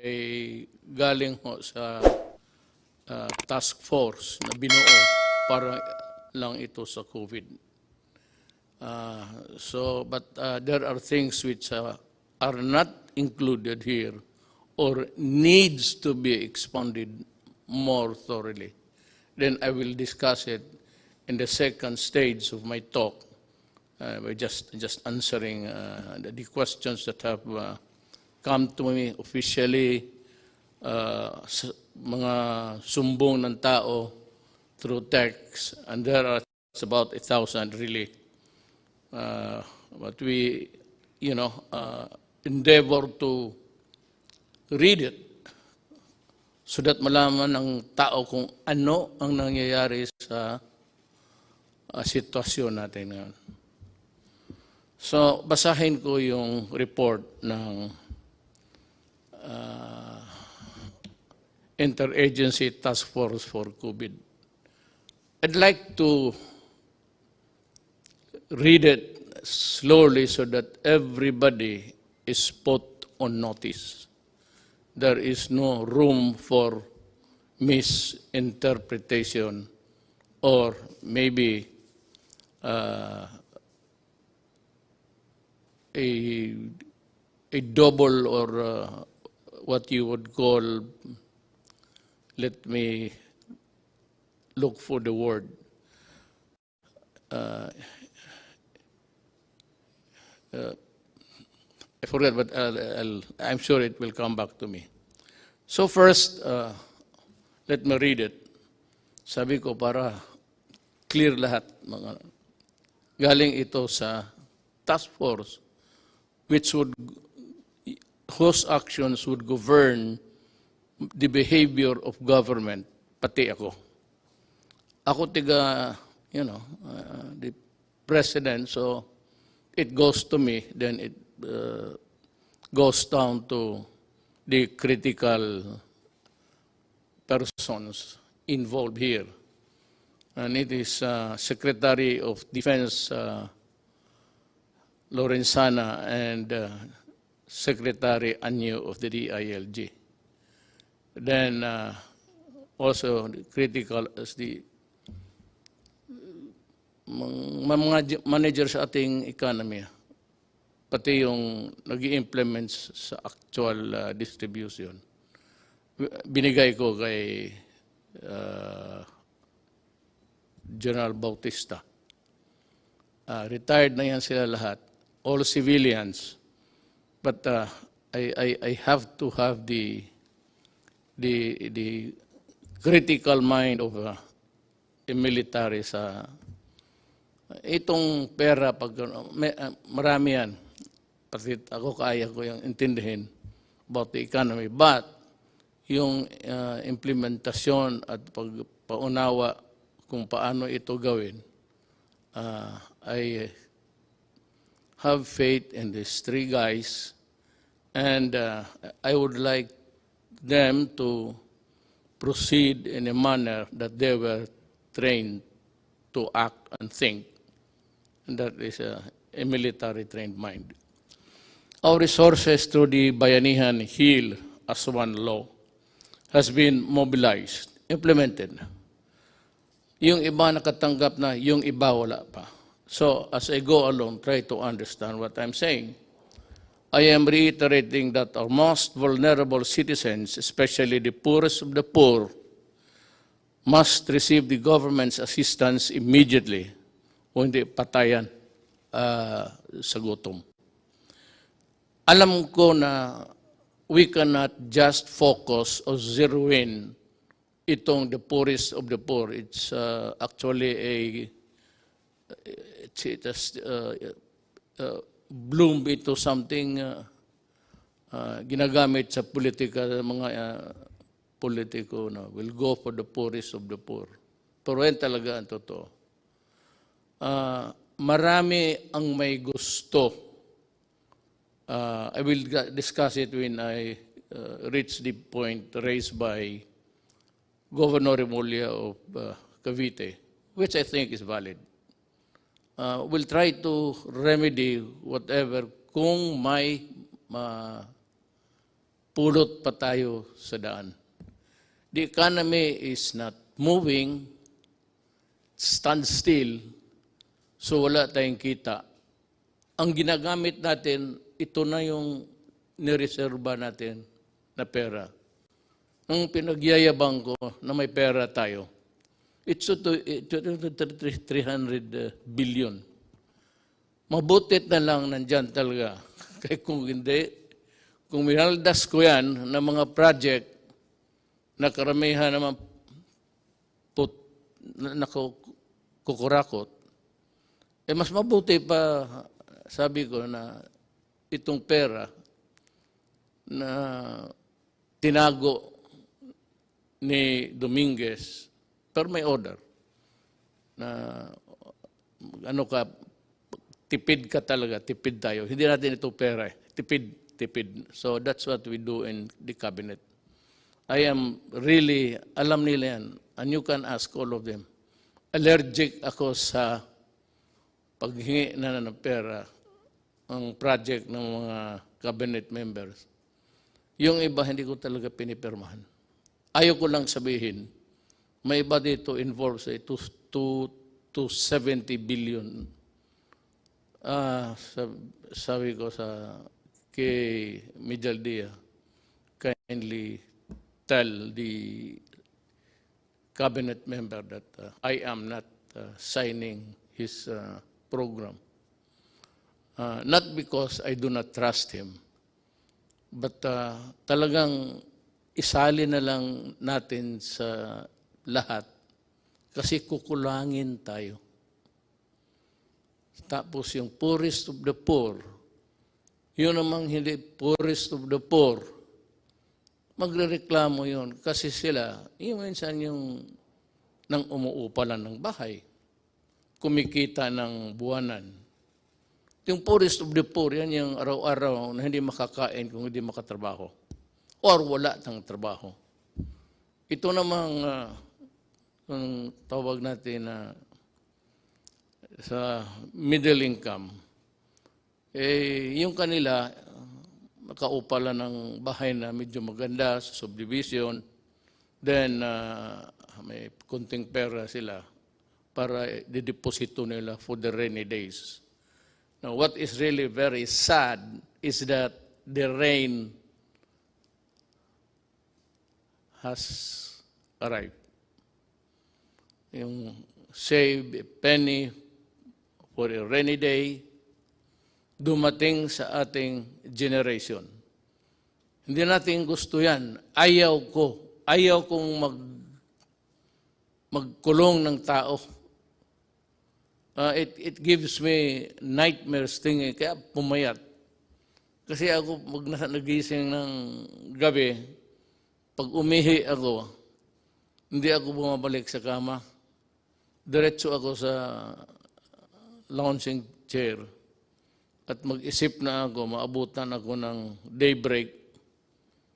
ay galing ho sa task force na binuo para lang ito sa COVID. But there are things which are not included here or needs to be expanded more thoroughly. Then I will discuss it in the second stage of my talk by just answering the questions that have come to me officially, mga sumbong ng tao through text, and there are about 1,000 really. But we, endeavor to read it so that malaman ng tao kung ano ang nangyayari sa sitwasyon natin ngayon. So, basahin ko yung report ng Interagency Task Force for COVID. I'd like to read it slowly so that everybody is put on notice. There is no room for misinterpretation or maybe a double or what you would call, let me look for the word, I forget, but I'm sure it will come back to me. So first, let me read it. Sabi ko para clear lahat. Galing ito sa task force whose actions would govern the behavior of government, pati ako. Ako the president, so it goes to me, then it goes down to the critical persons involved here. And it is Secretary of Defense Lorenzana and Secretary Anyo of the DILG. Then also critical as the mga manager sa ating economy, pati yung nag-i-implement sa actual distribution. Binigay ko kay General Bautista. Retired na yan sila lahat, all civilians. But I have to have the critical mind of a military sa itong pera. Pag marami yan, pati ako kaya ko yung intindihin about the economy, but yung implementasyon at pagpaunawa kung paano ito gawin, I have faith in these three guys, and I would like them to proceed in a manner that they were trained to act and think. And that is a military trained mind. Our resources through the Bayanihan Heal as One Law has been mobilized, implemented. Yung iba nakatanggap na, yung iba wala pa. So as I go along, try to understand what I'm saying. I am reiterating that our most vulnerable citizens, especially the poorest of the poor, must receive the government's assistance immediately o hindi patayan sa gutom. Alam ko na we cannot just focus or zero in itong the poorest of the poor. It's actually bloom ito something ginagamit sa politika, mga politiko na will go for the poorest of the poor. Pero yan talaga ang totoo. Marami ang may gusto. I will discuss it when I reach the point raised by Governor Remulla of Cavite, which I think is valid. We'll try to remedy whatever kung may pulot pa tayo sa daan. The economy is not moving, stand still, so wala tayong kita. Ang ginagamit natin, ito na yung nireserba natin na pera. Ang pinagyayabang ko na may pera tayo, it's 300 billion. Mabutit na lang nandyan talaga. Kaya kung hindi, kung minaldas ko yan ng mga project na karamihan naman kukurakot, mas mabuti pa, sabi ko, na itong pera na tinago ni Dominguez, pero may order na tipid ka talaga, tipid tayo. Hindi natin ito pera, tipid. So that's what we do in the cabinet. I am really, alam nila yan, and you can ask all of them. Allergic ako sa paghingi na ng pera ang project ng mga cabinet members. Yung iba, hindi ko talaga pinipirmahan. Ayaw ko lang sabihin, may iba dito involved sa 270 billion. Sabi ko kay Mijaldia, kindly tell the cabinet member that I am not signing his program. Not because I do not trust him, but talagang isali na lang natin sa lahat kasi kukulangin tayo. Tapos yung poorest of the poor, yun namang hindi poorest of the poor, magrereklamo yun kasi sila, yung minsan yung nang umuupa lang ng bahay, kumikita ng buwanan. Yung poorest of the poor, yan yung araw-araw na hindi makakain kung hindi makatrabaho or wala ng trabaho. Ito namang ang tawag natin na sa middle income, yung kanila, nakaupa lang ng bahay na medyo maganda sa subdivision, then may kunting pera sila para dideposito nila for the rainy days. Now, what is really very sad is that the rain has arrived. Yung save a penny for a rainy day, dumating sa ating generation. Hindi natin gusto yan. Ayaw kong magkulong ng tao. It gives me nightmares thinking, kaya pumayat. Kasi ako, nagising ng gabi, pag umihi ako, hindi ako bumabalik sa kama. Diretso ako sa lounging chair at mag-isip na ako, maabutan ako ng daybreak,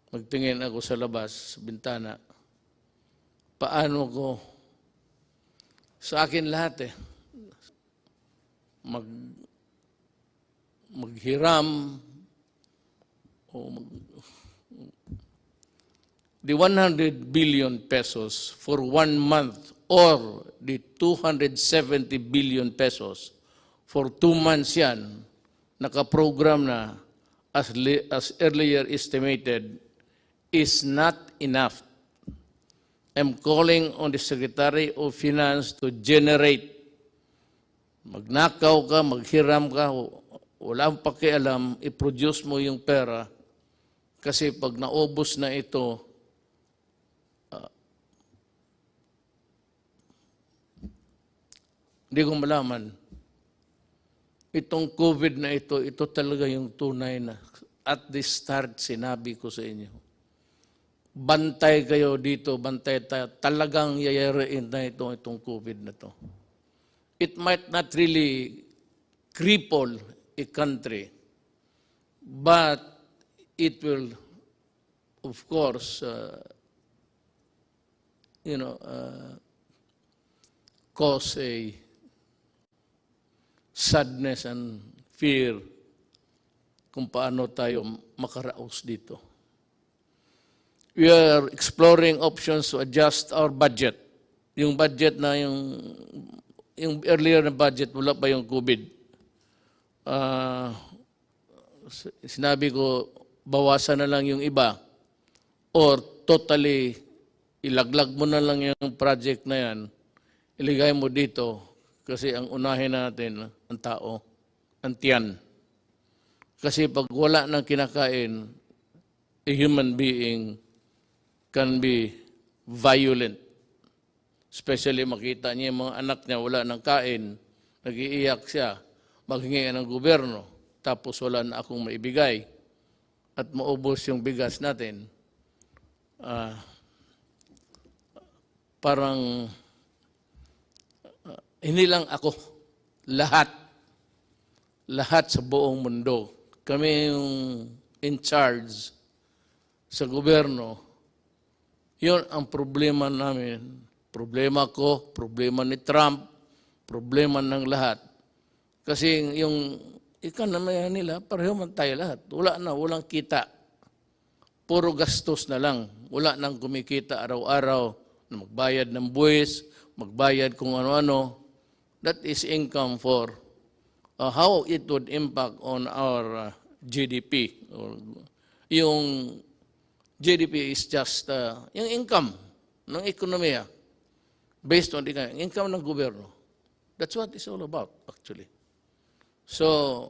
magtingin ako sa labas, sa bintana. Paano ko? Sa akin lahat maghiram o the 100 billion pesos for 1 month or the 270 billion pesos for 2 months yan, nakaprogram na as earlier estimated, is not enough. I'm calling on the Secretary of Finance to generate. Magnakaw ka, maghiram ka, wala akong pakialam, i-produce mo yung pera kasi pag naubos na ito, hindi ko malaman. Itong COVID na ito talaga yung tunay na at the start sinabi ko sa inyo. Bantay kayo dito, bantay tayo. Talagang yayariin na itong COVID na ito. It might not really cripple a country, but it will, of course, cause a sadness and fear kung paano tayo makaraos dito. We are exploring options to adjust our budget. Yung budget na yung earlier na budget, wala pa yung COVID. Sinabi ko, bawasan na lang yung iba or totally ilaglag mo na lang yung project na yan, iligay mo dito kasi ang unahin natin, ang tao, ang tiyan. Kasi pag wala nang kinakain, a human being can be violent. Especially makita niya yung mga anak niya, wala nang kain, nag-iiyak siya, maghingi ng gobyerno, tapos wala na akong maibigay at maubos yung bigas natin. Parang hindi lang ako, lahat sa buong mundo. Kami yung in charge sa gobyerno. Yun ang problema namin. Problema ko, problema ni Trump, problema ng lahat. Kasi yung economy nila, pareho man tayo lahat. Walang kita. Puro gastos na lang. Wala nang kumikita araw-araw na magbayad ng buwis, magbayad kung ano-ano. That is income for how it would impact on our GDP. Yung GDP is just yung income ng ekonomiya based on the income ng gobyerno. That's what it's all about, actually. So,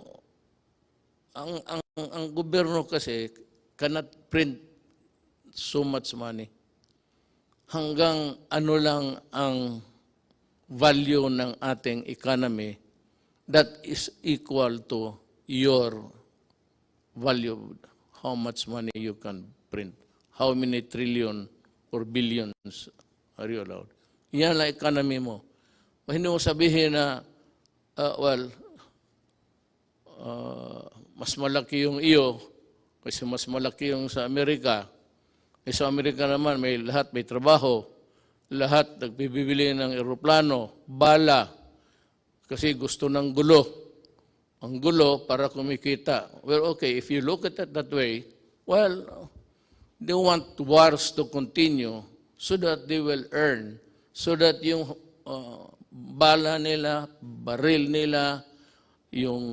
ang gobyerno kasi cannot print so much money. Hanggang ano lang ang value ng ating economy that is equal to your value, how much money you can print, how many trillion or billions are you allowed. Yan ang economy mo. Hindi mo sabihin na, mas malaki yung iyo kasi mas malaki yung sa Amerika. Sa Amerika naman, may lahat may trabaho. Lahat nagbibili ng eroplano, bala, kasi gusto ng gulo. Ang gulo para kumikita. Well, okay, if you look at it that way, well, they want wars to continue so that they will earn, so that yung bala nila, baril nila, yung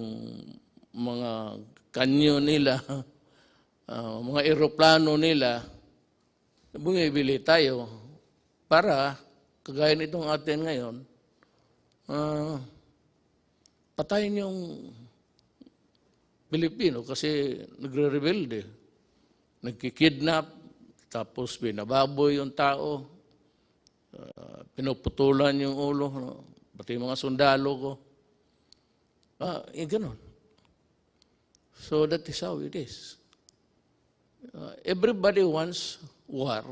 mga kanyo nila, mga eroplano nila, bumibili tayo para, kagaya nitong atin ngayon, patayin yung Pilipino kasi nagre-rebelde, nagkikidnap, tapos binababoy yung tao, pinuputulan yung ulo, pati mga sundalo ko. Ganun. So that is how it is. Everybody wants war,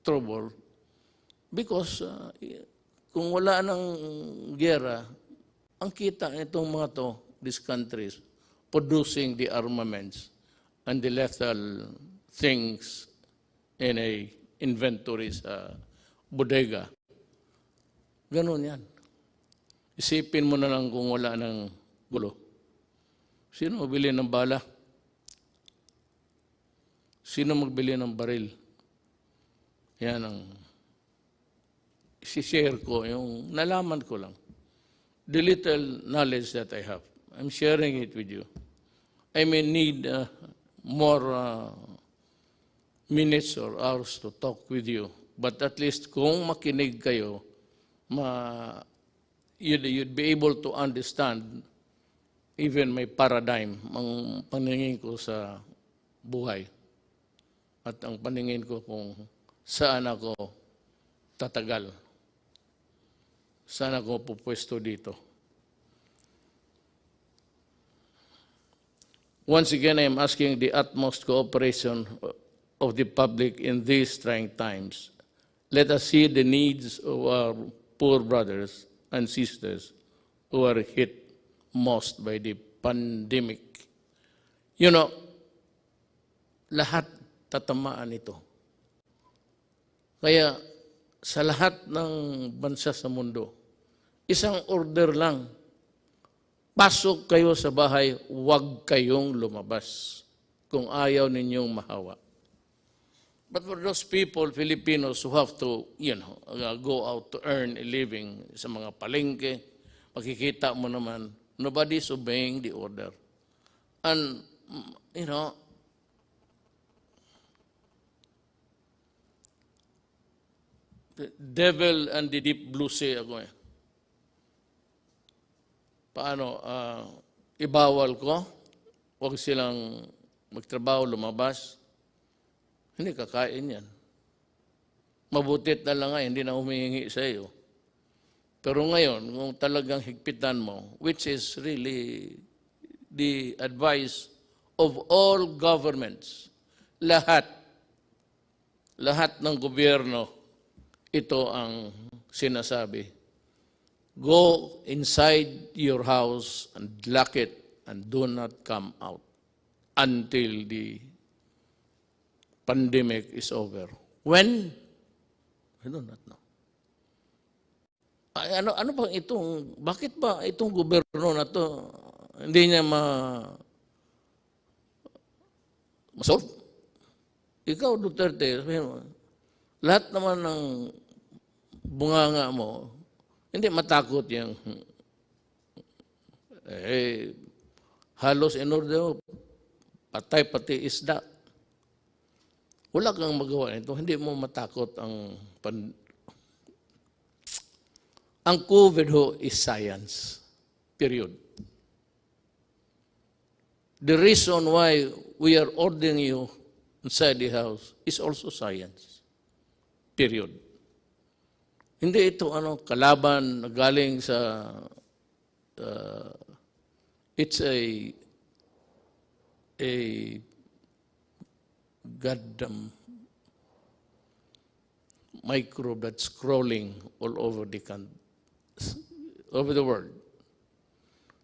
trouble, because kung wala ng gera, ang kita nitong mga to, these countries, producing the armaments and the lethal things in a inventory sa bodega. Ganun yan. Isipin mo na lang kung wala ng gulo. Sino magbili ng bala? Sino magbili ng baril? Yan ang isi-share ko, yung nalaman ko lang. The little knowledge that I have. I'm sharing it with you. I may need more minutes or hours to talk with you. But at least kung makinig kayo, you'd be able to understand even my paradigm, ang paningin ko sa buhay. At ang paningin ko kung saan ako tatagal. Saan ako pupwesto dito. Once again, I am asking the utmost cooperation of the public in these trying times. Let us see the needs of our poor brothers and sisters who are hit most by the pandemic. You know, lahat tatamaan ito. Kaya sa lahat ng bansa sa mundo, isang order lang, pasok kayo sa bahay, huwag kayong lumabas kung ayaw ninyong mahawa. But for those people, Filipinos who have to, go out to earn a living sa mga palengke, makikita mo naman, nobody's obeying the order. And, the devil and the deep blue sea ako eh. Paano, ibawal ko, huwag silang magtrabaho, lumabas, hindi kakain yan. Mabutit na lang nga, hindi na humihingi sa iyo. Pero ngayon, kung talagang higpitan mo, which is really the advice of all governments, lahat ng gobyerno, ito ang sinasabi. Go inside your house and lock it and do not come out until the pandemic is over. When? I do not know. Ano ba itong, bakit ba itong gobyerno na to hindi niya ma-solve? Ikaw, Duterte, lahat naman ng bunganga mo, hindi matakot yung halos in order patay pati isda. Wala kang magawa nito, hindi mo matakot ang COVID ho is science. Period. The reason why we are ordering you inside the house is also science. Period. Hindi ito kalaban na galing sa it's a goddamn microbe that's crawling all over the world.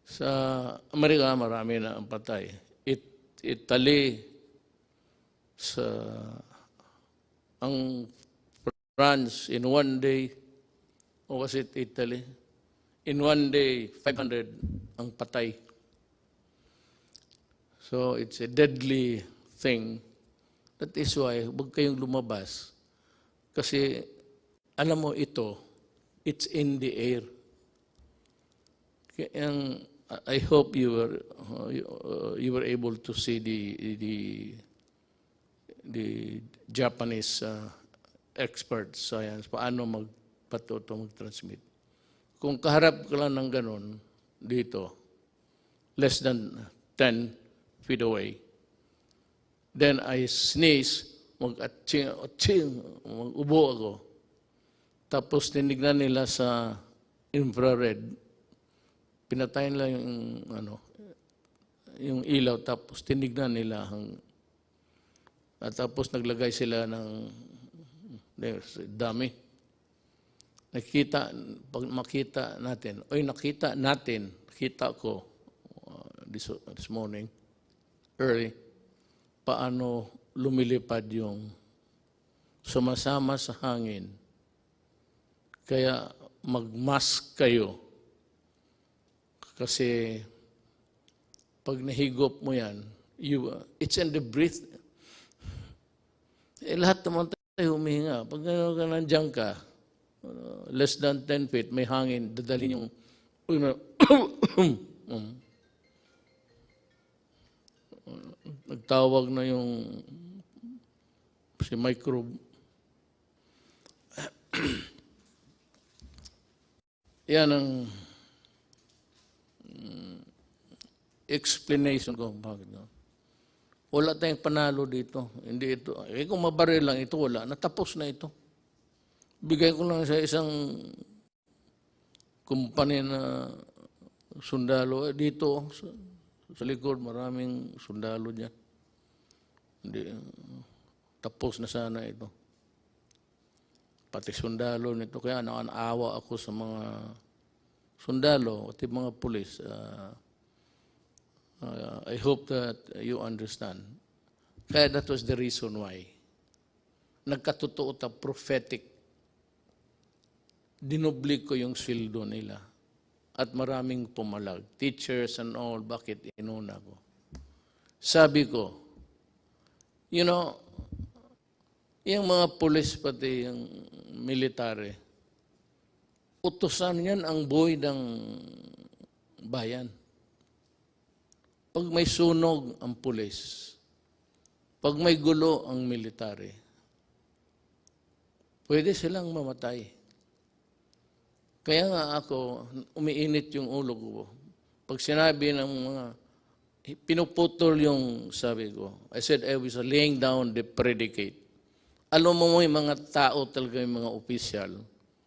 Sa Amerika, marami na ang patay. Italy, ang France, in one day, or was it Italy? In one day, 500 ang patay. So it's a deadly thing. That is why, huwag kayong lumabas. Kasi, alam mo ito, it's in the air. I hope you were able to see the Japanese experts science paano mag-transmit. Kung kaharap ka lang ng ganun dito, less than 10 feet away, then I sneeze, mag-atching, mag-ubo ako. Tapos tinignan nila sa infrared, pinatayin lang yung ilaw, tapos tinignan nila at tapos naglagay sila ng dami. Pag makita natin, nakita ko this morning, early, paano lumilipad yung sumasama sa hangin. Kaya mag-mask kayo. Kasi pag nahigop mo yan, it's in the breath. Lahat naman tayo humihinga. Pag nandiyan ka, less than 10 feet, may hangin, dadalhin yung nagtawag na yung si microbe. Yan ang explanation ko. Bakit? Wala tayong panalo dito. Hindi ito. Kung mabaril lang ito, wala. Natapos na ito. Bigay ko lang sa isang kumpanya na sundalo. Dito, sa likod, maraming sundalo dyan. Hindi, tapos na sana ito. Pati sundalo nito. Kaya nakanawa ako sa mga sundalo at mga pulis. I hope that you understand. Kaya that was the reason why. Nagkatotoo ta prophetic. Dinoblig ko yung sweldo nila. At maraming pumalag. Teachers and all, bakit inuna ko? Sabi ko, Yung mga pulis pati yung military, utusan yan ang buhay ng bayan. Pag may sunog ang pulis, pag may gulo ang military, pwede silang mamatay. Kaya nga ako, umiinit yung ulo ko. Pag sinabi ng mga, pinuputol yung sabi ko, I said I was laying down the predicate. Alam mo yung mga tao talaga, yung mga opisyal,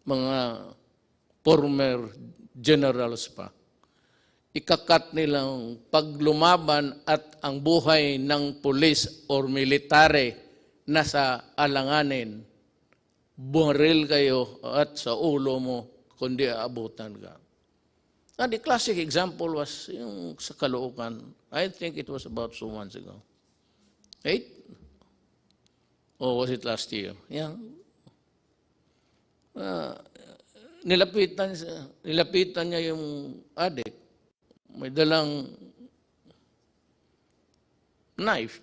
mga former generals pa, ikakat nilang paglumaban at ang buhay ng pulis or military nasa alanganin, baril kayo at sa ulo mo, kundi aabutan ka. And the classic example was yung sa Caloocan. I think it was about 2 months ago. 8? Or was it last year? Yeah. Nilapitan niya yung adik. May dalang knife.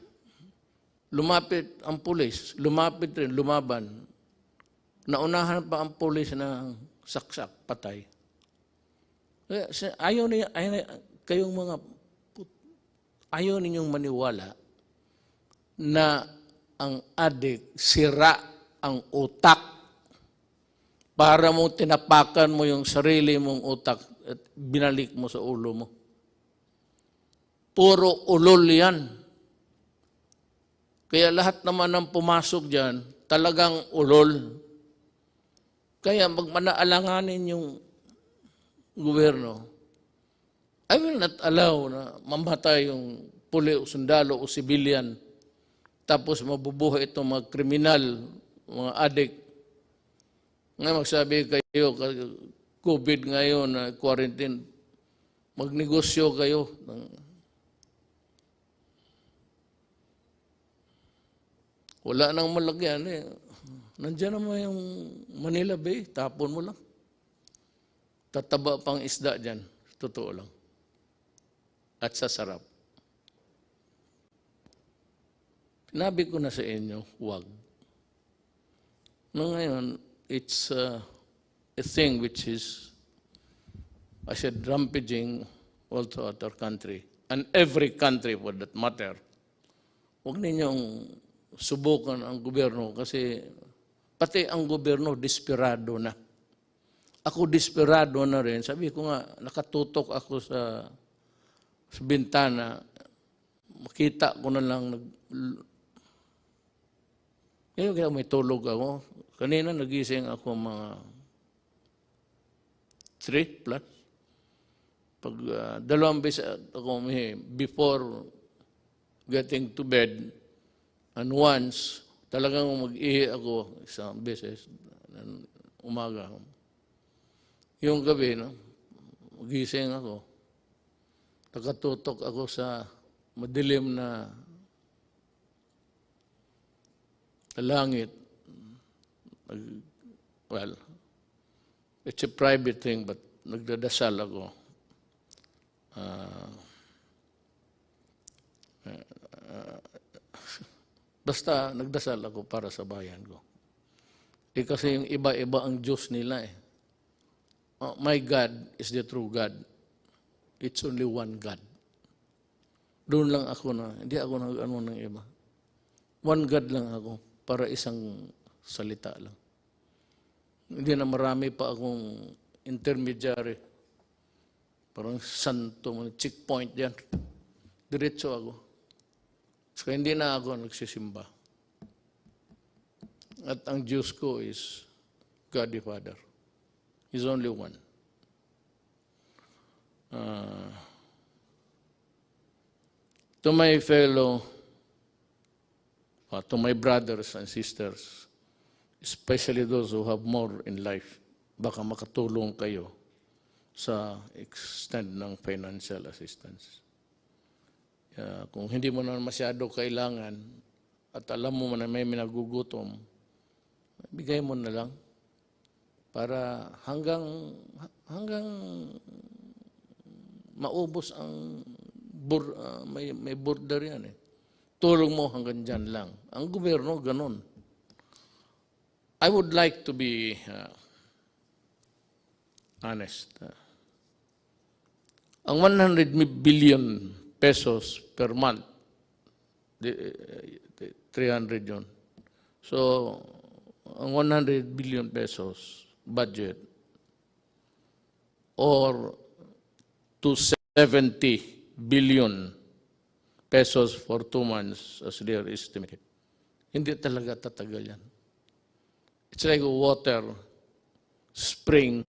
Lumapit ang pulis. Lumapit rin, lumaban. Naunahan pa ang pulis na saksak, patay. Ayaw ninyong maniwala na ang adik sira ang utak para mo tinapakan mo yung sarili mong utak at binalik mo sa ulo mo. Puro ulol yan. Kaya lahat naman ng pumasok dyan, talagang ulol. Kaya magmanaalanganin yung gobyerno. I will not allow na mamatay yung puli o sundalo o civilian tapos mabubuhay itong mga kriminal, mga adik. Ngayon magsabi kayo, COVID ngayon, quarantine, magnegosyo kayo. Wala nang malagyan eh. Nandiyan naman yung Manila Bay, tapon mo lang. Tataba pang isda dyan, totoo lang. At sasarap. Sinabi ko na sa inyo, huwag. No, ngayon, it's a thing which is, I said, rampaging all throughout our country. And every country for that matter. Huwag ninyong subukan ang gobyerno kasi pati ang gobyerno desperado na. Ako desperado na rin. Sabi ko nga, nakatutok ako sa bintana. Makita ko na lang kaya may tulog ako. Kanina nagising ako mga 3 plus. Pag 2 beses ako before getting to bed, and once, talagang mag-ihi ako 1 beses, umaga. Yung gabi, no, magising ako. Nakatutok ako sa madilim na langit. Well, it's a private thing, but nagdadasal ako. Basta nagdasal ako para sa bayan ko. Kasi yung iba-iba ang Diyos nila eh. Oh, my God is the true God. It's only one God. Doon lang ako na, hindi ako nag-ano ng iba. One God lang ako para isang salita lang. Hindi na marami pa akong intermediary. Parang santo, checkpoint yan. Diretso ako. So hindi na ako nagsisimba. At ang Diyos ko is God the Father. He's only one. To my fellow, to my brothers and sisters, especially those who have more in life, baka makatulong kayo sa extent ng financial assistance. Kung hindi mo na masyado kailangan at alam mo na may minagugutom, bigay mo na lang para hanggang maubos ang may border yan eh. Tulong mo hanggang dyan lang. Ang gobyerno, ganun. I would like to be honest. Ang 100 billion pesos per month, 300 yun. So, ang 100 billion pesos budget or 270 billion pesos for 2 months as they are estimated. Hindi talaga tatagal yan. It's like water, spring.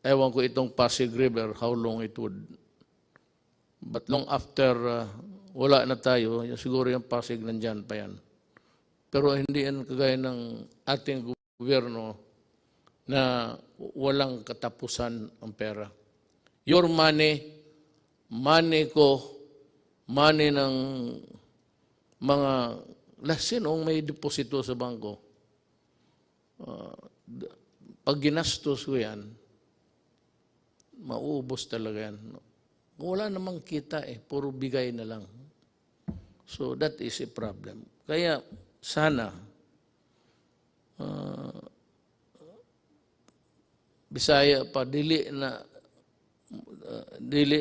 Ewan ko itong Pasig River, how long it would. But long after wala na tayo, siguro yung Pasig nandyan pa yan. Pero hindi yan kagaya ng ating gobyerno na walang katapusan ang pera. Your money, money ko, money ng mga sinong may deposito sa bangko. Pag ginastos ko yan, mauubos talaga yan. Wala namang kita puro bigay na lang. So that is a problem. Kaya sana, Bisaya pa, dili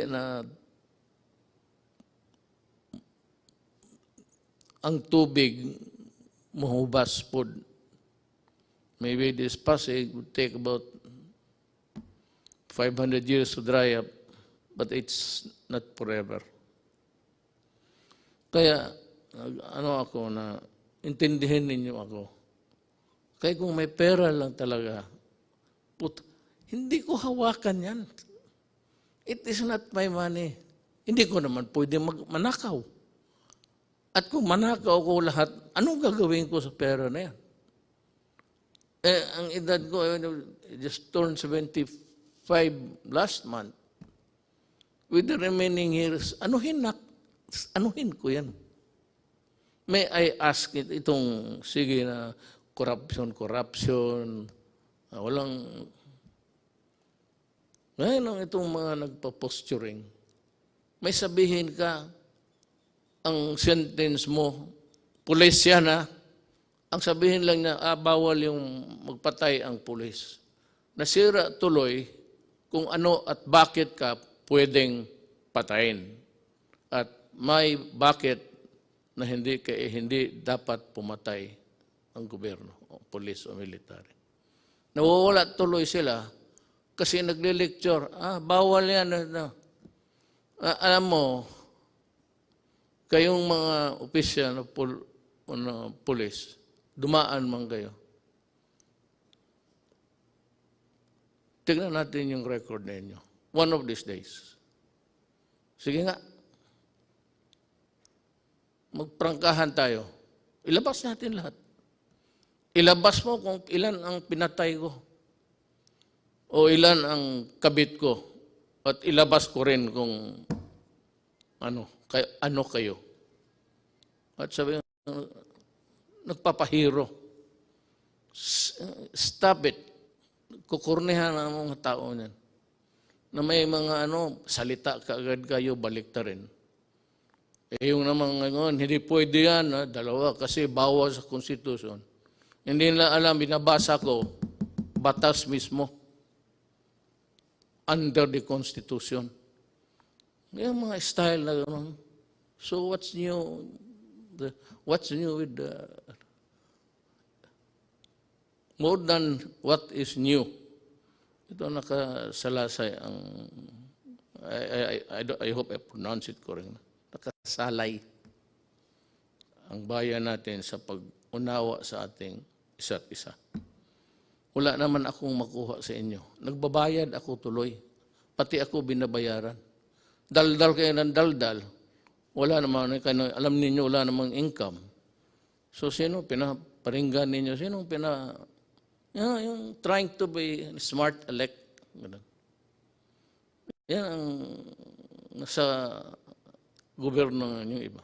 na ang tubig mahubas po. Maybe this Pasig would take about 500 years to dry up, but it's not forever. Kaya, ako na, intindihin ninyo ako. Kaya kung may pera lang talaga, hindi ko hawakan yan. It is not my money. Hindi ko naman pwede manakaw. At kung manakaw ko lahat, anong gagawin ko sa pera na yan? Ang edad ko, I just turned 75 last month. With the remaining years, anuhin ko yan. May I ask itong, sige na, corruption, walang, ngayon itong mga nagpa-posturing, may sabihin ka, ang sentence mo, pulisya na, ang sabihin lang niya, bawal yung magpatay ang pulis. Nasira tuloy kung ano at bakit ka pwedeng patayin. At may bakit na hindi dapat pumatay ang gobyerno, o pulis o military. Nawawala tuloy sila kasi nagle-lecture, bawal yan. Alam mo, kayong mga opisyal na pulis, dumaan man kayo. Tignan natin yung record ninyo. One of these days. Sige nga. Magprangkahan tayo. Ilabas natin lahat. Ilabas mo kung ilan ang pinatay ko. O ilan ang kabit ko. At ilabas ko rin kung ano kayo. At sabi nagpapahiro. Stop it. Kukurnihan ang mga tao niyan. Na may mga salita kaagad kayo, balik ta rin. Yung naman ngayon, hindi pwede yan, dalawa, kasi bawal sa konstitusyon. Hindi nila alam, binabasa ko, batas mismo. Under the Constitution. Yung mga style na gano'n. So what's new? What's new with more than what is new? Ito nakasalasay ang I hope I pronounce it correctly. Nakasalay ang bayan natin sa pag-unawa sa ating isa't isa. Wala naman akong makuha sa inyo. Nagbabayad ako tuloy. Pati ako binabayaran. Daldal kayo ng daldal. Wala naman, alam ninyo, wala namang income. So, sino pinaparinggan ninyo? Sino yung trying to be smart elect. Yan ang nasa gobyerno ng iba.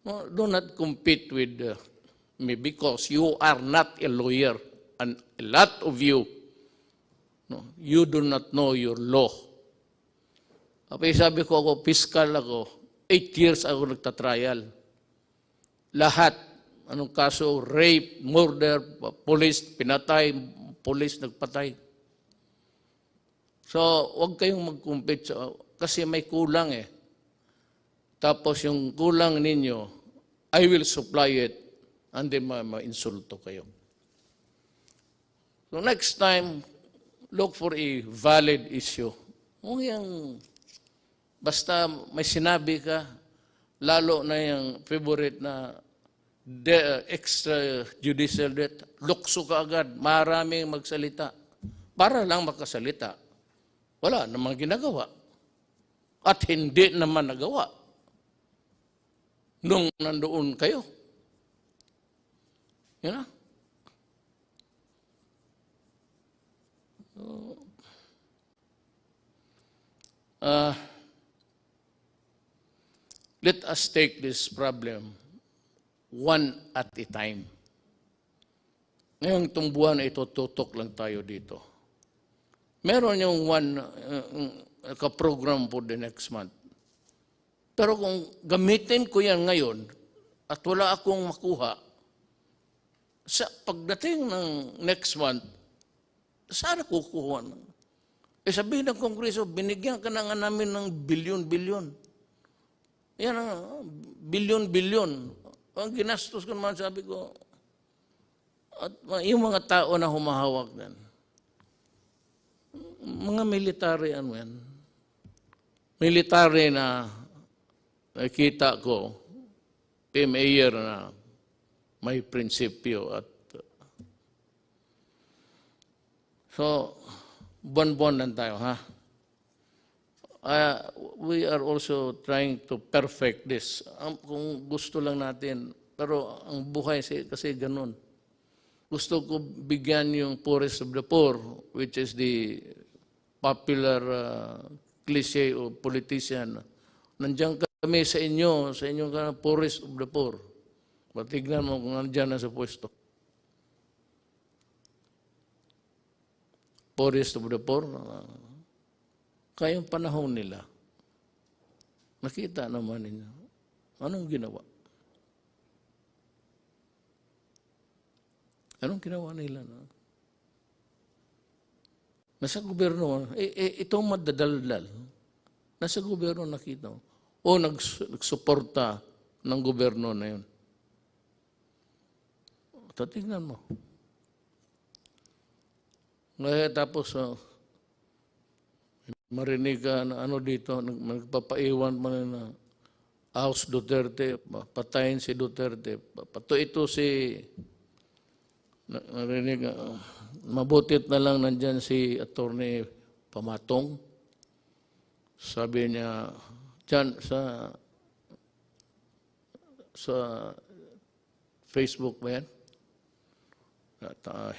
No, do not compete with me because you are not a lawyer. And a lot of you, you do not know your law. Sabi ko fiscal ako, 8 years ako nagtatrial. Lahat, anong kaso, rape, murder, police, pinatay, police nagpatay. So, huwag kayong mag-compete kasi may kulang eh. Tapos yung kulang ninyo, I will supply it and then ma-insulto kayo. So next time, look for a valid issue. Kung yung, basta may sinabi ka, lalo na yung favorite na extrajudicial death, lukso ka agad, maraming magsalita. Para lang makasalita. Wala namang ginagawa. At hindi naman nagawa. Nung nandoon kayo. You know? Let us take this problem one at a time. Ngayong itong buwan na ito, tutok lang tayo dito. Meron yung one ka-program for the next month. Pero kung gamitin ko yan ngayon at wala akong makuha, sa pagdating ng next month, saan kukuha? Sabihin ng Kongreso, binigyan ka na nga namin ng bilyon-bilyon. Yan ang bilyon-bilyon. Ang ginastos ko naman, sabi ko, at yung mga tao na humahawak din, mga military, ano yan, military na nakita ko, mayor na may prinsipyo at so, buwan-buwan lang tayo, ha? We are also trying to perfect this. Kung gusto lang natin, pero ang buhay kasi ganun. Gusto ko bigyan yung poorest of the poor, which is the popular cliche o politician. Nandiyan kami sa inyo ka poorest of the poor. Patignan mo kung nandiyan na sa pwesto. Poorest of the poor, kayong panahon nila, nakita naman ninyo, anong ginawa? Anong ginawa nila? Nasa gobyerno, itong madadaldal, nasa gobyerno nakita mo. O nagsuporta ng gobyerno na yun. Tatignan mo. Ngayon tapos, marinig ka na ano dito, nagpapaiwan mo na House Duterte, patayin si Duterte. Ito si, narinig, mabutit na lang nandyan si Attorney Pamatong. Sabi niya, dyan sa Facebook ba yan?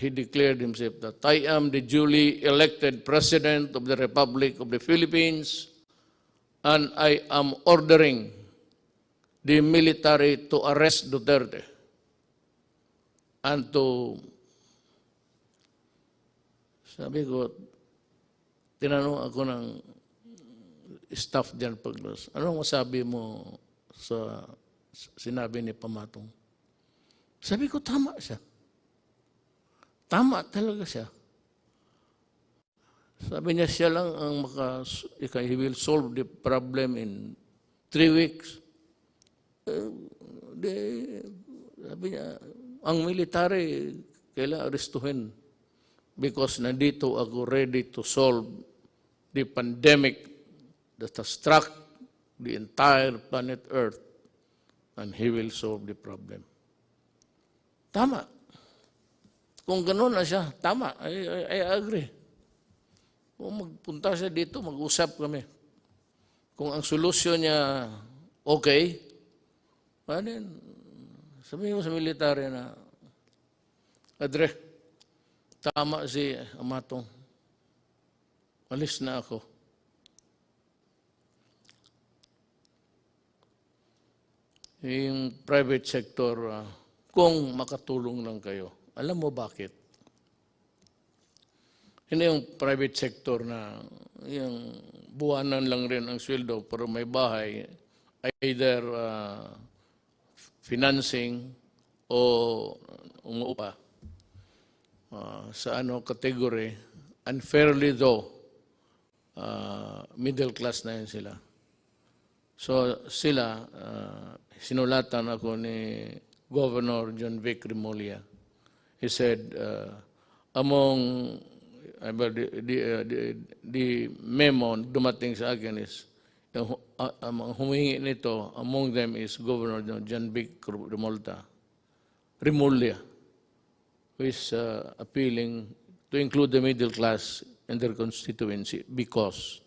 He declared himself that I am the duly elected President of the Republic of the Philippines and I am ordering the military to arrest Duterte and to, sabi ko, tinanong ako ng staff dyan paglas, anong masabi mo sa sinabi ni Pamatong? Sabi ko, tama siya. Tama talaga siya. Sabi niya, siya lang ang he will solve the problem in 3 weeks. Sabi niya, ang military, kailangan arestuhin because nandito ako ready to solve the pandemic that has struck the entire planet Earth and he will solve the problem. Tama. Kung gano'n na siya, tama, I agree. Kung magpunta siya dito, mag-usap kami. Kung ang solusyon niya okay, then sabihin mo sa military na, Adre, tama si Amatong. Alis na ako. Yung private sector, kung makatulong lang kayo. Alam mo bakit? Hindi yung private sector na yung buwanan lang rin ang sweldo pero may bahay, either financing o umuupa sa category, unfairly though, middle class na yun sila. So sila, sinulatan ako ni Governor John Vic Remulla. He said, among the memo dumating sa akin is, ang humingi nito, among them is Governor John Vic Remulla, who is appealing to include the middle class in their constituency because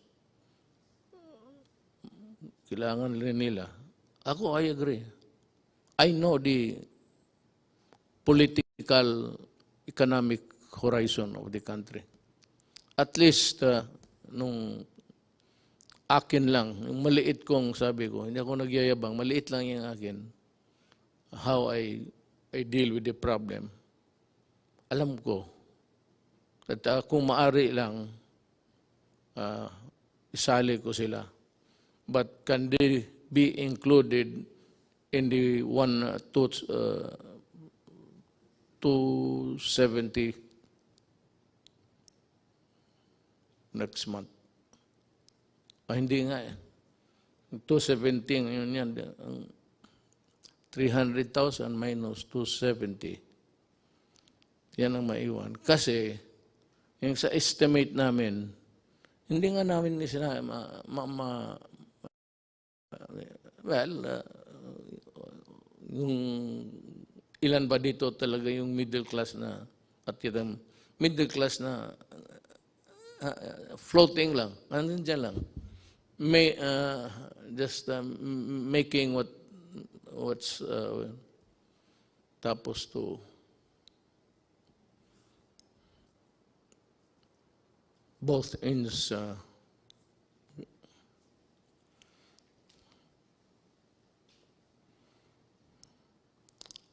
kailangan rin nila. Ako, I agree. I know the political, economic horizon of the country. At least, nung akin lang, yung maliit kong sabi ko, hindi ako nagyayabang, maliit lang yung akin, how I deal with the problem. Alam ko, at kung maari lang, isali ko sila. But can they be included in the 270 next month? Hindi nga eh. 217, yun yan. 300,000 minus 270. Yan ang maiwan. Kasi, yung sa estimate namin, hindi nga namin sila yung ilan ba dito talaga yung middle class na, at yung middle class na floating lang, nandun dyan lang. May, just making what's tapos to both ends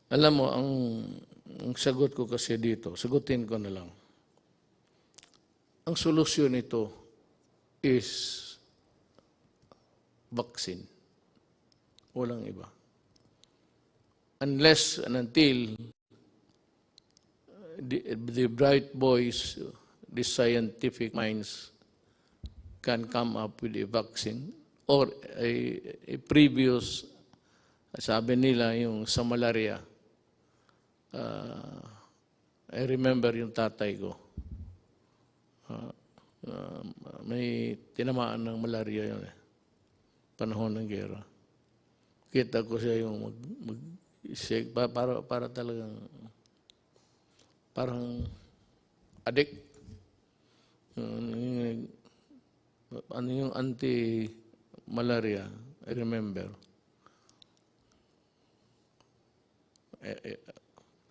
alam mo, ang sagot ko kasi dito, sagutin ko na lang. Ang solusyon nito is vaccine. Walang iba. Unless and until the bright boys, the scientific minds can come up with a vaccine or a previous, sabi nila yung sa malaria, I remember yung tatay ko. May tinamaan ng malaria yun eh. Panahon ng gera. Kita ko siya yung mag-shake, para talagang, parang addict. Ano yung anti-malaria, I remember.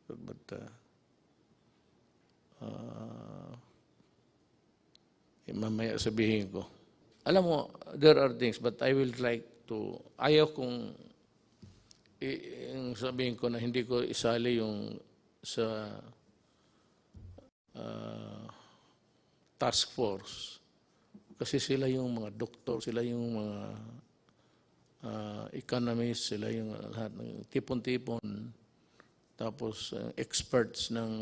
But mamaya sabihin ko. Alam mo, there are things, but I will like to, ayaw kong sabihin ko na hindi ko isali yung sa task force. Kasi sila yung mga doktor, sila yung mga economists, sila yung lahat ng tipon-tipon. Tapos experts ng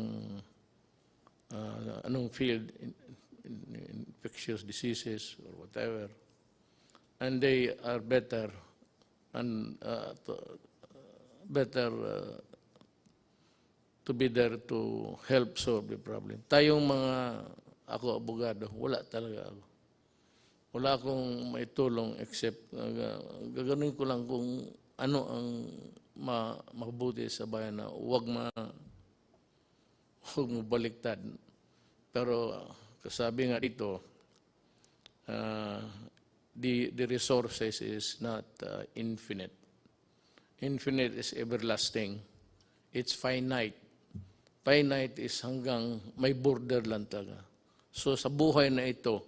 anong field, infectious diseases or whatever. And they are better and to be there to help solve the problem. Tayong ako abogado, wala talaga ako. Wala akong maitulong except gagawin ko lang kung ano ang mabuti sa bayan na huwag baliktad. Pero kasabi nga dito, the resources is not infinite. Infinite is everlasting. It's finite. Finite is hanggang may border lang talaga. So sa buhay na ito,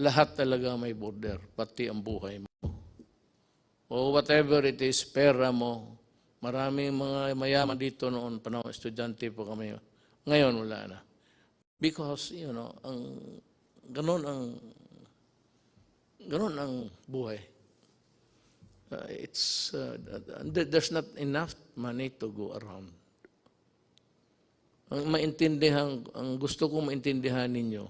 lahat talaga may border, pati ang buhay mo. O whatever it is, pera mo. Maraming mga mayaman dito noon, panahon estudyante po kami. Ngayon wala na. Because, ganun ang buhay. There's not enough money to go around. ang gusto kong maintindihan ninyo,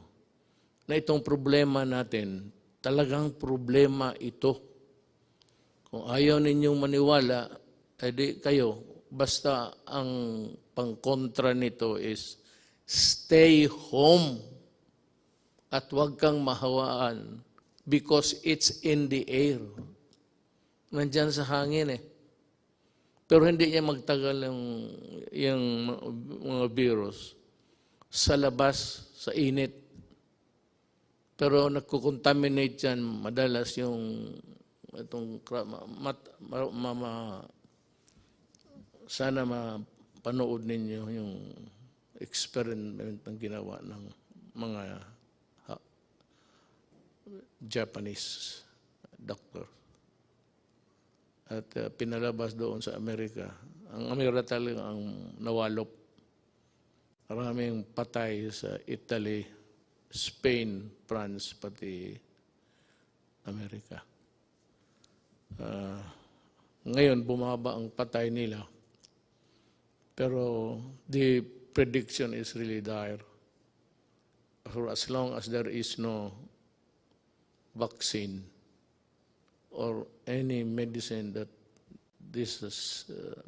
na itong problema natin, talagang problema ito. Kung ayaw ninyong maniwala, edi kayo, basta ang pangkontra nito is stay home at huwag kang mahawaan because it's in the air. Nandyan sa hangin eh. Pero hindi niya magtagal yung mga virus sa labas, sa init. Pero nagkukontaminate yan madalas yung itong sana mapanood ninyo yung experiment ng ginawa ng mga Japanese doctor. At pinalabas doon sa Amerika. Ang Amerika talaga ang nawalop. Maraming patay sa Italy, Spain, France, pati Amerika. Ngayon, bumaba ang patay nila. Pero the prediction is really dire. For as long as there is no vaccine or any medicine that these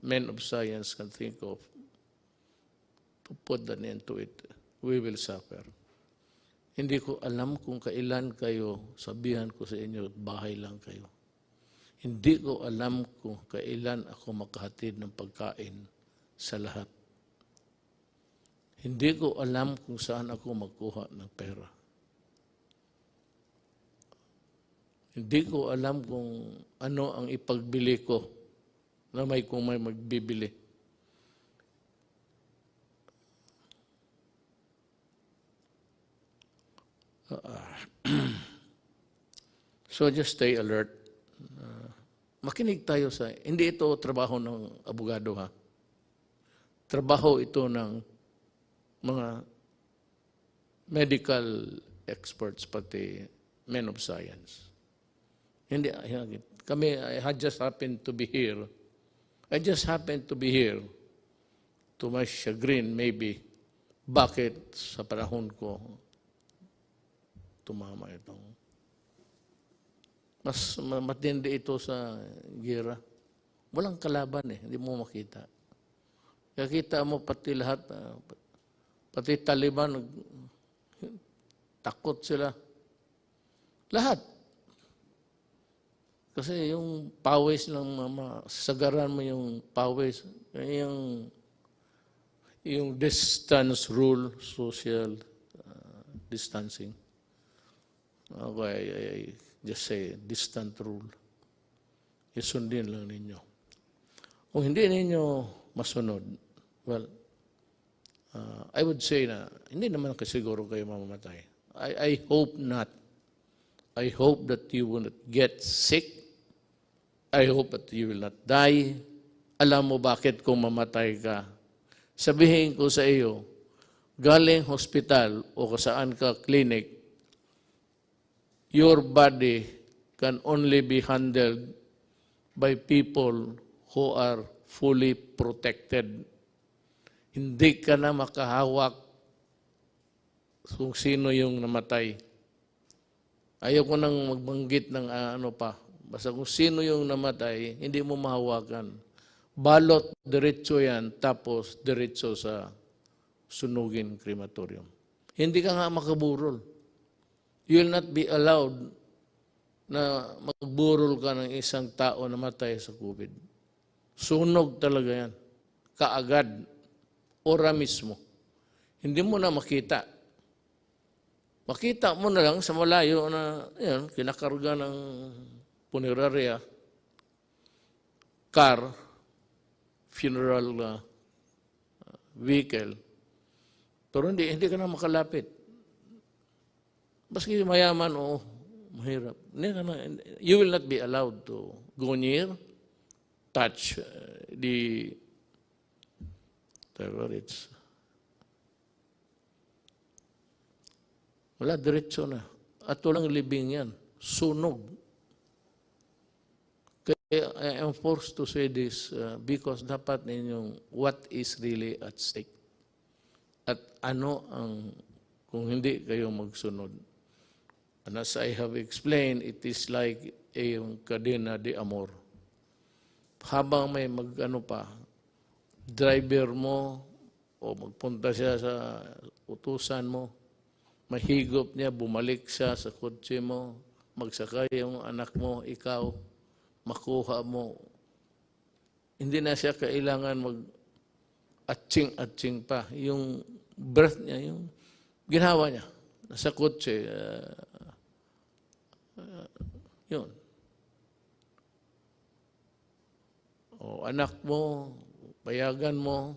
men of science can think of to put an end to it, we will suffer. Hindi ko alam kung kailan kayo, sabihan ko sa inyo, bahay lang kayo. Hindi ko alam kung kailan ako makahatid ng pagkain sa lahat. Hindi ko alam kung saan ako magkuha ng pera. Hindi ko alam kung ano ang ipagbili ko na kung may magbibili. So just stay alert. Makinig tayo sa, hindi ito trabaho ng abogado ha. Trabaho ito ng mga medical experts pati men of science. Hindi, kami, I just happened to be here. I just happened to be here. To my chagrin, maybe. Bakit sa panahon ko tumama itong mas matindi ito sa gira. Walang kalaban eh, hindi mo makita. Kaya kita mo pati lahat, pati Taliban, takot sila. Lahat. Kasi yung pawis ng sagaran mo yung pawis, yung distance rule, social distancing. Okay, I just say distant rule. Isundin lang ninyo. Kung hindi ninyo masunod, well, I would say na hindi naman kasiguro kayo mamamatay. I hope not. I hope that you will not get sick. I hope that you will not die. Alam mo bakit kung mamatay ka? Sabihin ko sa iyo, galing hospital o saan ka clinic, your body can only be handled by people who are fully protected. Hindi ka na makahawak kung sino yung namatay. Ayaw ko nang magbanggit ng ano pa. Basta kung sino yung namatay, hindi mo mahawakan. Balot, diretso yan, tapos diretso sa sunugin crematorium. Hindi ka nga makaburol. You will not be allowed na magburol ka ng isang tao na matay sa COVID. Sunog talaga yan. Kaagad. Ora mismo. Hindi mo na makita. Makita mo na lang sa malayo na yan, kinakarga ng punerarya, car, funeral vehicle. Pero hindi ka na makalapit. Baski mayaman o mahirap. You will not be allowed to go near, touch the whatever it's. Wala, diretso na. At walang libing yan. Sunog. Kaya I am forced to say this because dapat ninyong what is really at stake. At ano ang, kung hindi kayo magsunod? And as I have explained, it is like yung kadena de amor. Habang may mag-ano pa, driver mo, o magpunta siya sa utusan mo, mahigop niya, bumalik siya sa kotse mo, magsakay yung anak mo, ikaw, makuha mo. Hindi na siya kailangan mag-atching-atching pa. Yung breath niya, yung ginawa niya, nasa kotse, yun. O anak mo, payagan mo,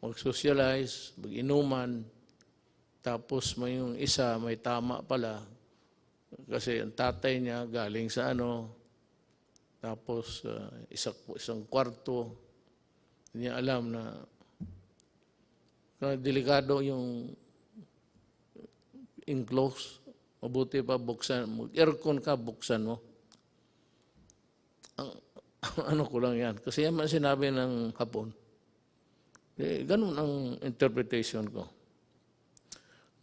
mag-socialize, mag-inuman, tapos may yung isa, may tama pala, kasi ang tatay niya galing sa ano, tapos isang kwarto, hindi niya alam na delikado yung enclose, mabuti pa buksan, aircon ka, buksan mo. Ano ko lang yan, kasi yan man sinabi ng hapon. Ganun ang interpretation ko.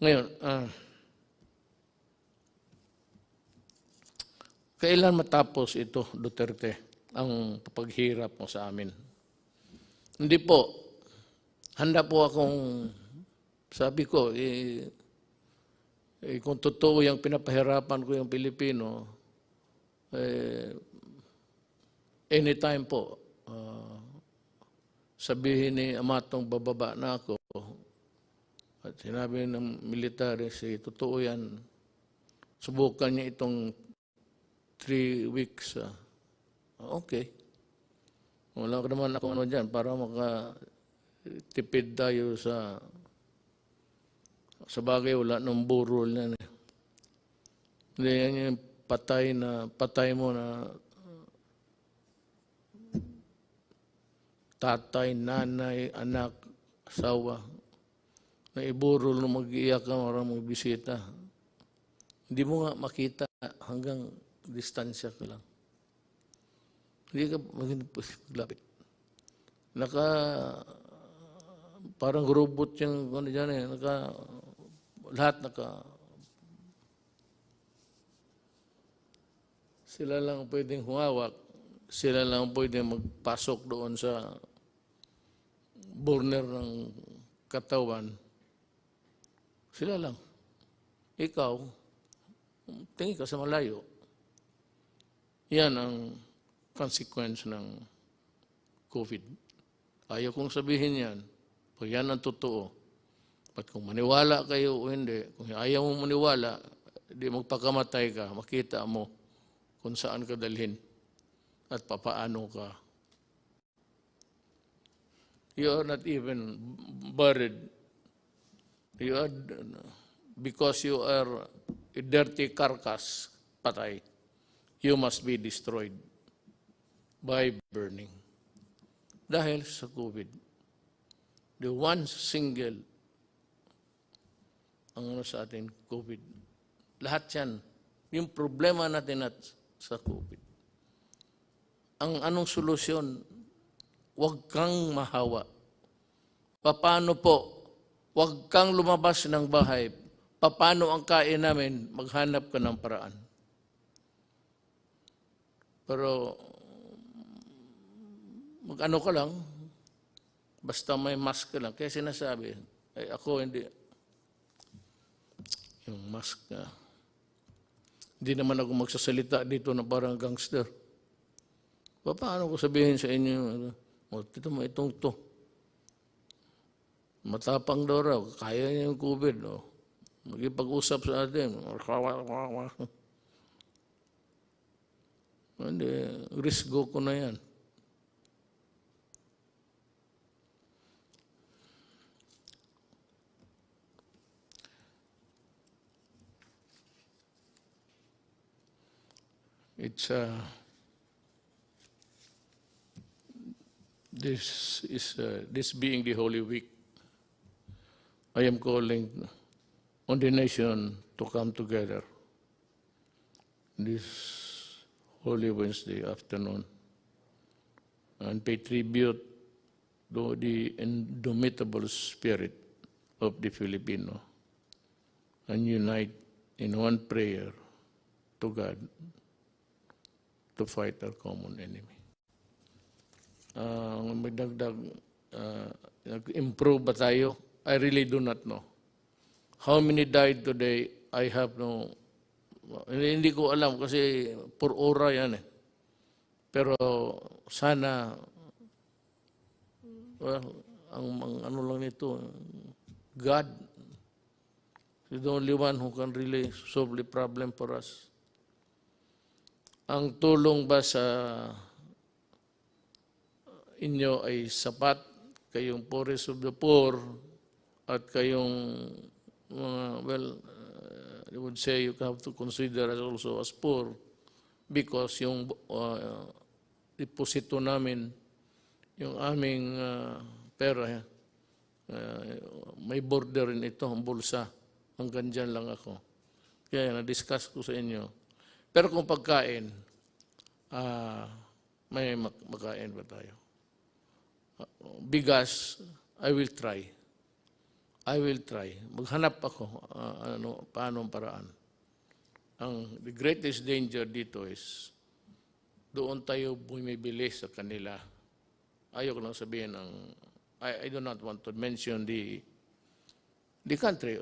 Ngayon, kailan matapos ito, Duterte, ang paghirap mo sa amin? Hindi po. Handa po akong, sabi ko, kung totoo yung pinapahirapan ko yung Pilipino, anytime po, sabihin ni Amatong bababa na ako, at sinabi ng military, totoo yan, subukan niya itong 3 weeks. Okay. Wala ka naman ako ano dyan para makatipid tayo sa bagay, wala nang burol na. Hindi yan yung patay mo na tatay, nanay, anak, asawa, na iburol na mag-iyak ka, marang magbisita. Hindi mo nga makita hanggang distansya ka lang. Hindi ka maglapit. Parang robot yung ano dyan eh. Lahat sila lang pwedeng humawak. Sila lang pwedeng magpasok doon sa burner ng katawan. Sila lang. Ikaw, tingin ka sa malayo. Yan ang consequence ng COVID. Ayaw kong sabihin yan. Pag yan ang totoo. At kung maniwala kayo o hindi, kung ayaw mong maniwala, di magpakamatay ka, makita mo kung saan ka dalhin at papaano ka. You are not even buried. You are, because you are a dirty carcass, patay, you must be destroyed by burning. Dahil sa COVID, the one single, ang ano sa atin, COVID. Lahat yan, yung problema natin sa COVID. Ang anong solusyon? Huwag kang mahawa. Paano po? Huwag kang lumabas ng bahay. Paano ang kain namin? Maghanap ka ng paraan. Pero, mag-ano ka lang, basta may mask ka lang. Kaya sinasabi, ay ako hindi, yung mask na, hindi naman ako magsasalita dito na parang gangster. Paano ko sabihin sa inyo, ito mo itong to. Matapang daw raw, kaya niya yung COVID. Magipag-usap sa atin. Hindi, risk go ko na yan. It's this being the Holy Week, I am calling on the nation to come together this Holy Wednesday afternoon and pay tribute to the indomitable spirit of the Filipino and unite in one prayer to God to fight our common enemy. Magdagdag, nag-improve ba tayo? I really do not know. How many died today? I have no, hindi ko alam kasi per ora yan eh. Pero sana, well, ang ano lang nito, God is the only one who can really solve the problem for us. Ang tulong ba sa inyo ay sapat, kayong poorest of the poor, at kayong mga, well, I would say you have to consider us also as poor because yung deposito namin, yung aming pera, may border rin ito, ang bulsa. Hanggang dyan lang ako. Kaya na-discuss ko sa inyo. Pero kung pagkain, may makain ba tayo? Bigas, I will try. I will try. Maghanap ako paano ang paraan. The greatest danger dito is doon tayo bumibili sa kanila. Ayoko lang sabihin I do not want to mention the country.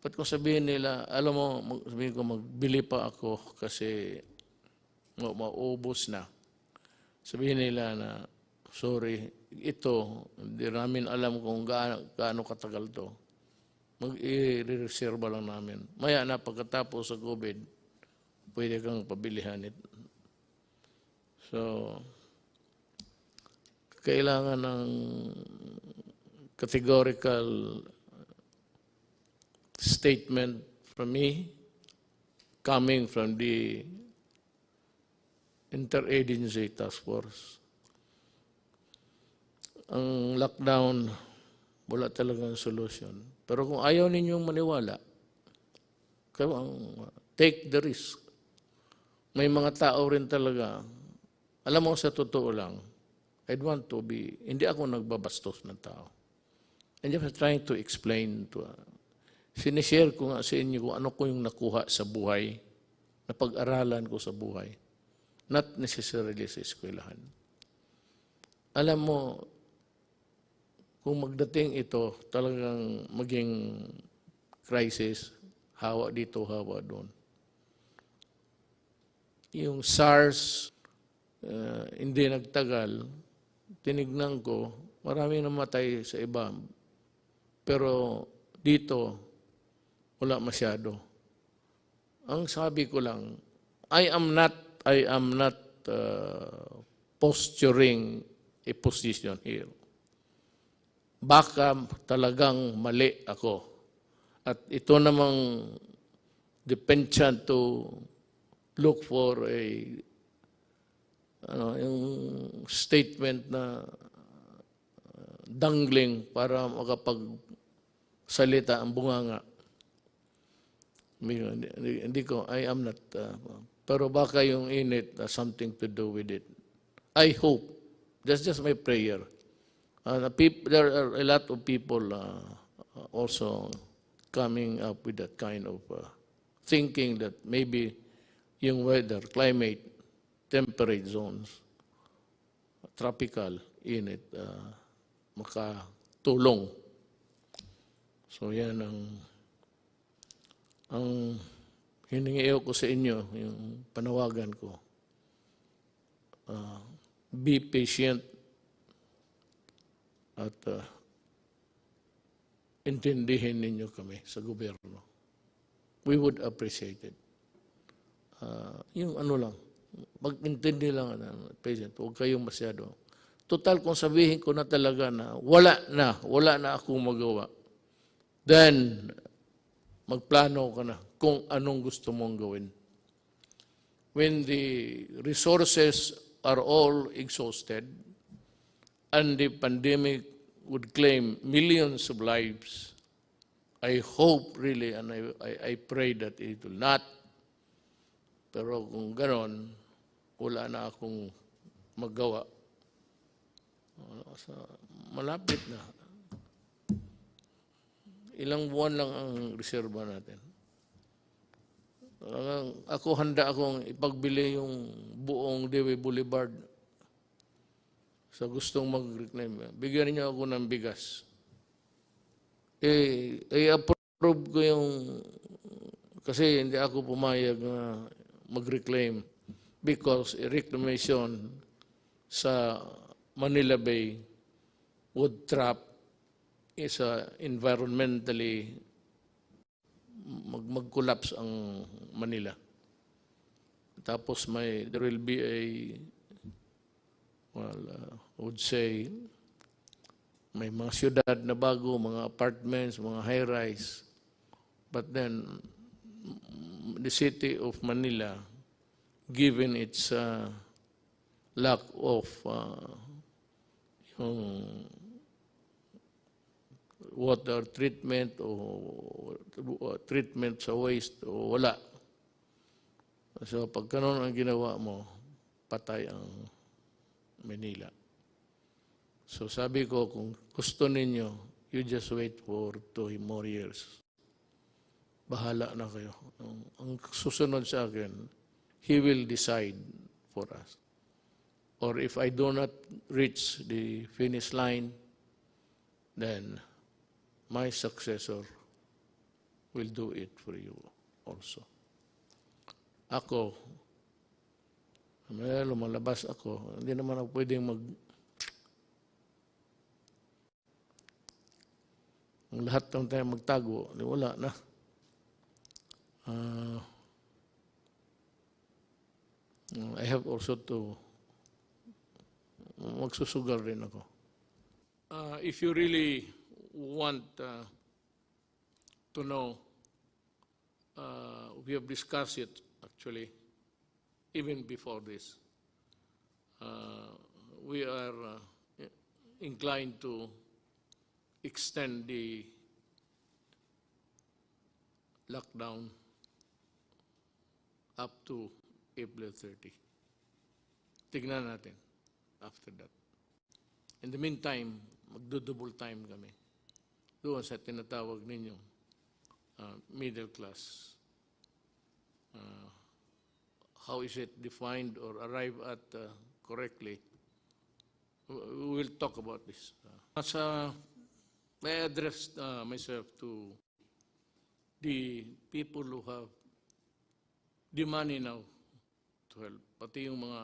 But kung sabihin nila, alam mo, sabihin ko, magbili pa ako kasi maubos na. Sabihin nila na, sorry, ito, hindi namin alam kung gaano katagal to. Mag-i-reserva lang namin. Maya na pagkatapos sa COVID, pwede kang pabilihan ito. So, kailangan ng categorical statement from me coming from the Interagency Task Force. Ang lockdown, wala talagang solution. Pero kung ayaw ninyong maniwala, take the risk. May mga tao rin talaga, alam mo sa totoo lang, I'd want to be, hindi ako nagbabastos ng tao. And just trying to explain to, sinishare ko nga sa inyo kung ano ko yung nakuha sa buhay, na pag-aralan ko sa buhay. Not necessarily sa eskwelahan. Alam mo, kung magdating ito, talagang maging crisis, hawa dito, hawa doon. Yung SARS, hindi nagtagal, tinignan ko, marami namatay sa iba. Pero dito, wala masyado. Ang sabi ko lang, I am not posturing a position here. Baka talagang mali ako. At ito namang depensyent to look for a yung statement na dangling para makapagsalita ang bunganga. Hindi ko, I am not, pero baka yung init something to do with it. I hope, that's just my prayer. There are a lot of people also coming up with that kind of thinking that maybe yung weather, climate, temperate zones, tropical, init, makatulong. So yan ang hiningi ko sa inyo, yung panawagan ko. Be patient at intindihin ninyo kami sa gobyerno. We would appreciate it. Yung ano lang, mag-intindi lang, patient, huwag kayong masyado. Total, kung sabihin ko na talaga na wala na akong magawa, then magplano ka na kung anong gusto mong gawin. When the resources are all exhausted and the pandemic would claim millions of lives, I hope really and I pray that it will not. Pero kung ganon, wala na akong magawa. Malapit na. ilang buwan lang ang reserba natin. Ako handa akong ipagbili yung buong Dewey Boulevard sa gustong mag-reclaim. Bigyan niyo ako ng bigas. I-approve ko yung, kasi hindi ako pumayag na mag-reclaim because reclamation sa Manila Bay would trap is environmentally mag-collapse ang Manila. Tapos there will be I would say, may mga syudad na bago, mga apartments, mga high-rise. But then, the city of Manila, given its lack of yung water treatment o treatment sa waste o wala. So pag ganun ang ginawa mo, patay ang Manila. So sabi ko, kung gusto ninyo, you just wait for 2 more years. Bahala na kayo. Ang susunod sa akin, He will decide for us. Or if I do not reach the finish line, then my successor will do it for you also. Ako, lumalabas ako, hindi naman ako pwedeng ang lahat ng tayo magtago, wala na. I have also to magsusugal rin ako. If you really want to know, we have discussed it actually even before this. We are inclined to extend the lockdown up to April 30. Tignan natin after that. In the meantime, magdo-double time kami doon sa tinatawag ninyong middle class. How is it defined or arrived at correctly? We will talk about this. I address myself to the people who have the money now to help, pati yung mga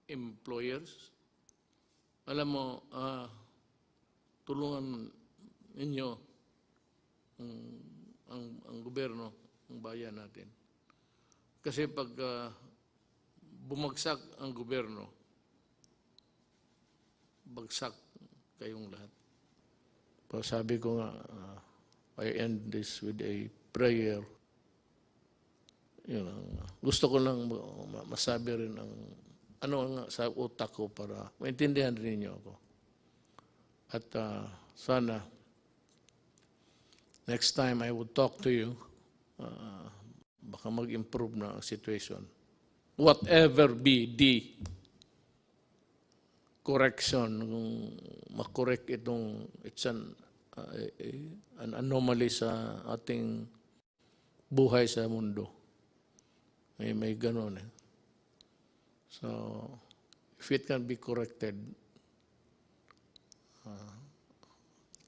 employers. Alam mo, tulungan ninyo ang gobyerno, ang bayan natin. Kasi pag bumagsak ang gobyerno, bagsak kayong lahat. Pero sabi ko nga, I end this with a prayer. Gusto ko lang masabi rin ang ano nga sa utak ko para maintindihan rin niyo ako. At sana next time I would talk to you, baka mag-improve na ang situation. Whatever be the correction, kung makorek itong, it's an anomaly sa ating buhay sa mundo. May ganon eh. So, if it can be corrected,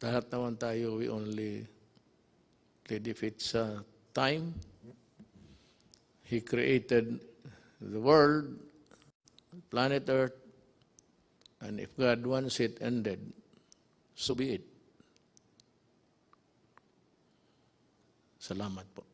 lahat naman tayo, we only live if it's time. He created the world, planet Earth, and if God wants it ended, so be it. Salamat po.